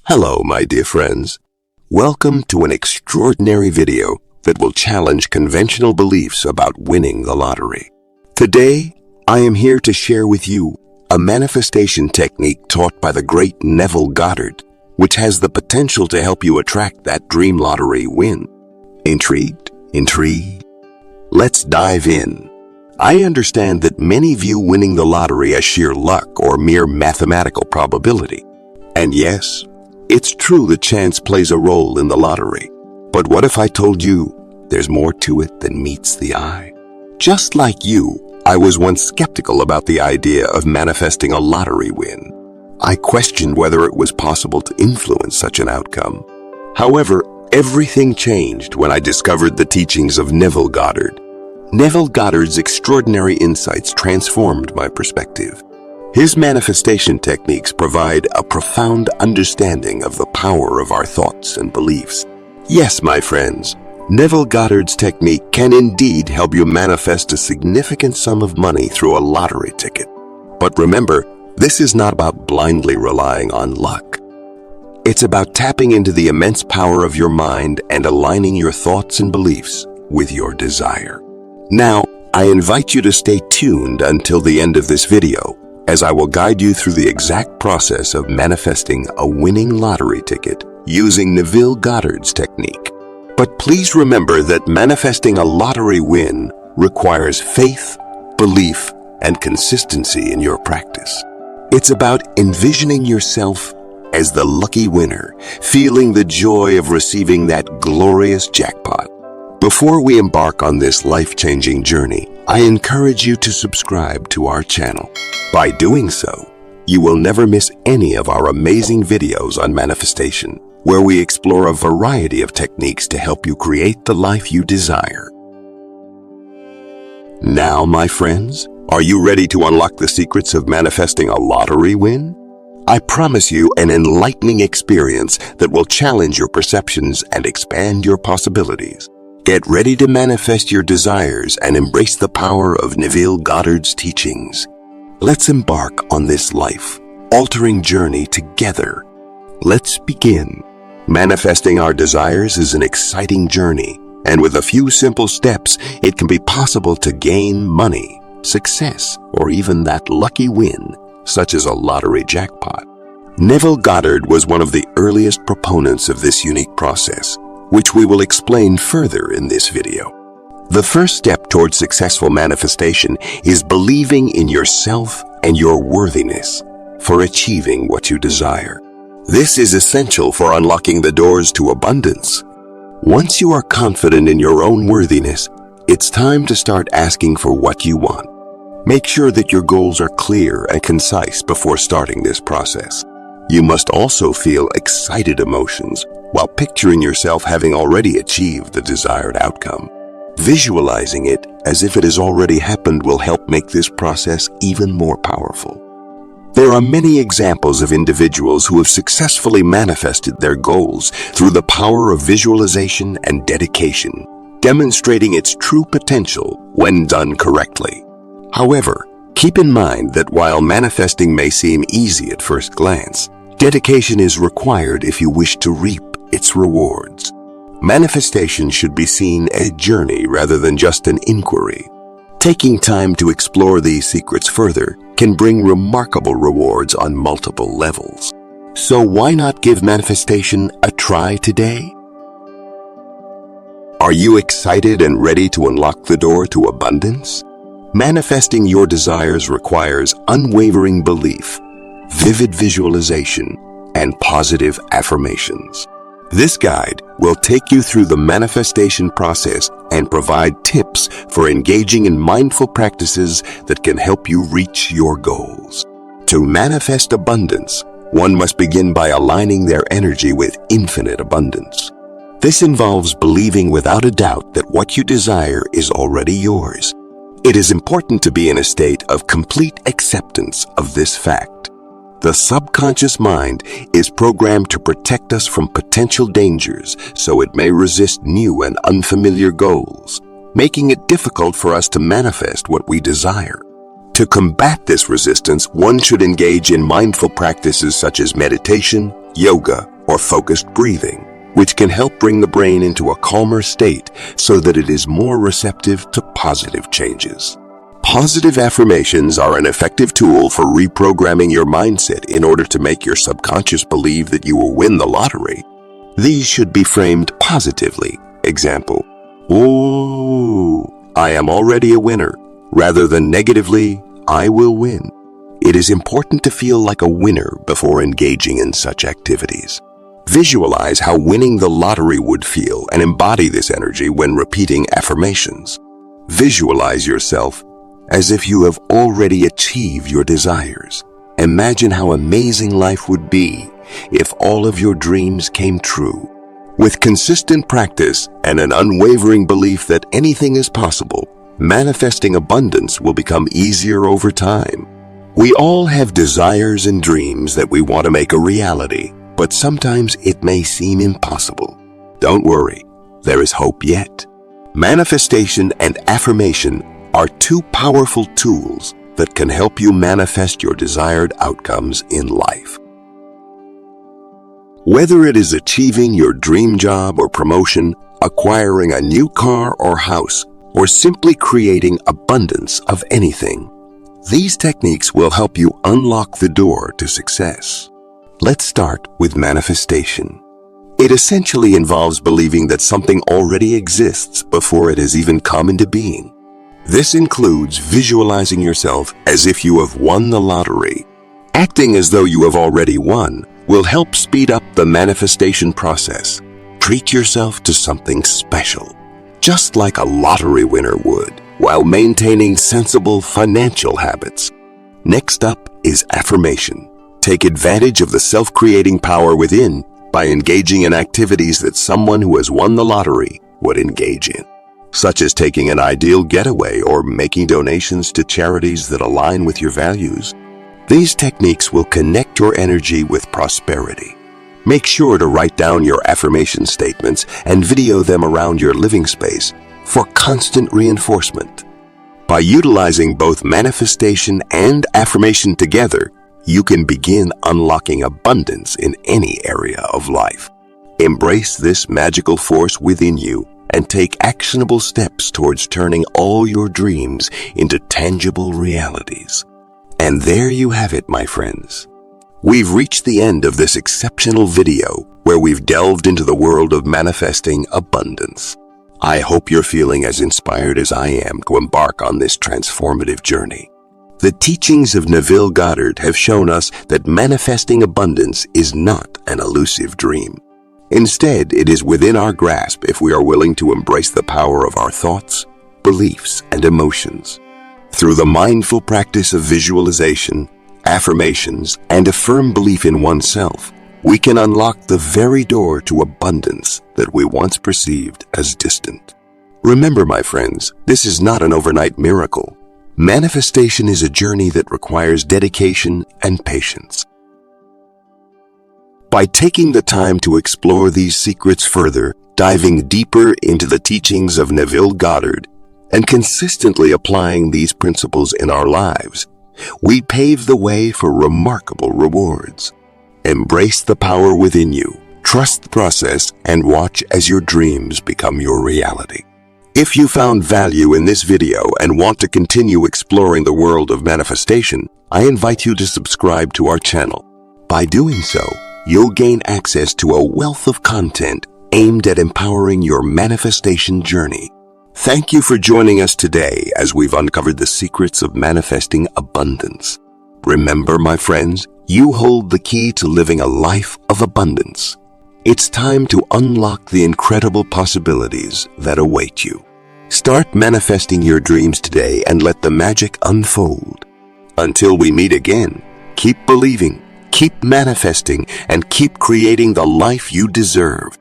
Hello, my dear friends. Welcome to an extraordinary video that will challenge conventional beliefs about winning the lottery. Today, I am here to share with you a manifestation technique taught by the great Neville Goddard, which has the potential to help you attract that dream lottery win. Intrigued? Intrigued? Let's dive in. I understand that many view winning the lottery as sheer luck or mere mathematical probability. And yes, it's true that chance plays a role in the lottery. But what if I told you there's more to it than meets the eye? Just like you, I was once skeptical about the idea of manifesting a lottery win. I questioned whether it was possible to influence such an outcome. However, everything changed when I discovered the teachings of Neville Goddard. Neville Goddard's extraordinary insights transformed my perspective. His manifestation techniques provide a profound understanding of the power of our thoughts and beliefs. Yes, my friends, Neville Goddard's technique can indeed help you manifest a significant sum of money through a lottery ticket. But remember, this is not about blindly relying on luck. It's about tapping into the immense power of your mind and aligning your thoughts and beliefs with your desire. Now, I invite you to stay tuned until the end of this video, as I will guide you through the exact process of manifesting a winning lottery ticket using Neville Goddard's technique. But please remember that manifesting a lottery win requires faith, belief, and consistency in your practice. It's about envisioning yourself as the lucky winner, feeling the joy of receiving that glorious jackpot. Before we embark on this life-changing journey, I encourage you to subscribe to our channel. By doing so, you will never miss any of our amazing videos on manifestation, where we explore a variety of techniques to help you create the life you desire. Now, my friends, are you ready to unlock the secrets of manifesting a lottery win? I promise you an enlightening experience that will challenge your perceptions and expand your possibilities. Get ready to manifest your desires and embrace the power of Neville Goddard's teachings. Let's embark on this life-altering journey together. Let's begin. Manifesting our desires is an exciting journey, and with a few simple steps, it can be possible to gain money, success, or even that lucky win, such as a lottery jackpot. Neville Goddard was one of the earliest proponents of this unique process, which we will explain further in this video. The first step towards successful manifestation is believing in yourself and your worthiness for achieving what you desire. This is essential for unlocking the doors to abundance. Once you are confident in your own worthiness, it's time to start asking for what you want. Make sure that your goals are clear and concise before starting this process. You must also feel excited emotions while picturing yourself having already achieved the desired outcome. Visualizing it as if it has already happened will help make this process even more powerful. There are many examples of individuals who have successfully manifested their goals through the power of visualization and dedication, demonstrating its true potential when done correctly. However, keep in mind that while manifesting may seem easy at first glance, dedication is required if you wish to reap its rewards. Manifestation should be seen as a journey rather than just an inquiry. Taking time to explore these secrets further can bring remarkable rewards on multiple levels. So why not give manifestation a try today? Are you excited and ready to unlock the door to abundance? Manifesting your desires requires unwavering belief, vivid visualization, and positive affirmations. This guide will take you through the manifestation process and provide tips for engaging in mindful practices that can help you reach your goals. To manifest abundance, one must begin by aligning their energy with infinite abundance. This involves believing without a doubt that what you desire is already yours. It is important to be in a state of complete acceptance of this fact. The subconscious mind is programmed to protect us from potential dangers, so it may resist new and unfamiliar goals, making it difficult for us to manifest what we desire. To combat this resistance, one should engage in mindful practices such as meditation, yoga, or focused breathing, which can help bring the brain into a calmer state so that it is more receptive to positive changes. Positive affirmations are an effective tool for reprogramming your mindset in order to make your subconscious believe that you will win the lottery. These should be framed positively. Example, "Oh, I am already a winner," rather than negatively, "I will win." It is important to feel like a winner before engaging in such activities. Visualize how winning the lottery would feel and embody this energy when repeating affirmations. Visualize yourself as if you have already achieved your desires. Imagine how amazing life would be if all of your dreams came true. With consistent practice and an unwavering belief that anything is possible, manifesting abundance will become easier over time. We all have desires and dreams that we want to make a reality, but sometimes it may seem impossible. Don't worry, there is hope yet. Manifestation and affirmation are two powerful tools that can help you manifest your desired outcomes in life. Whether it is achieving your dream job or promotion, acquiring a new car or house, or simply creating abundance of anything, these techniques will help you unlock the door to success. Let's start with manifestation. It essentially involves believing that something already exists before it has even come into being. This includes visualizing yourself as if you have won the lottery. Acting as though you have already won will help speed up the manifestation process. Treat yourself to something special, just like a lottery winner would, while maintaining sensible financial habits. Next up is affirmation. Take advantage of the self-creating power within by engaging in activities that someone who has won the lottery would engage in, such as taking an ideal getaway or making donations to charities that align with your values. These techniques will connect your energy with prosperity. Make sure to write down your affirmation statements and video them around your living space for constant reinforcement. By utilizing both manifestation and affirmation together, you can begin unlocking abundance in any area of life. Embrace this magical force within you and take actionable steps towards turning all your dreams into tangible realities. And there you have it, my friends. We've reached the end of this exceptional video where we've delved into the world of manifesting abundance. I hope you're feeling as inspired as I am to embark on this transformative journey. The teachings of Neville Goddard have shown us that manifesting abundance is not an elusive dream. Instead, it is within our grasp if we are willing to embrace the power of our thoughts, beliefs, and emotions. Through the mindful practice of visualization, affirmations, and a firm belief in oneself, we can unlock the very door to abundance that we once perceived as distant. Remember, my friends, this is not an overnight miracle. Manifestation is a journey that requires dedication and patience. By taking the time to explore these secrets further, diving deeper into the teachings of Neville Goddard, and consistently applying these principles in our lives, we pave the way for remarkable rewards. Embrace the power within you, trust the process, and watch as your dreams become your reality. If you found value in this video and want to continue exploring the world of manifestation, I invite you to subscribe to our channel. By doing so, you'll gain access to a wealth of content aimed at empowering your manifestation journey. Thank you for joining us today as we've uncovered the secrets of manifesting abundance. Remember, my friends, you hold the key to living a life of abundance. It's time to unlock the incredible possibilities that await you. Start manifesting your dreams today and let the magic unfold. Until we meet again, keep believing, keep manifesting, and keep creating the life you deserve.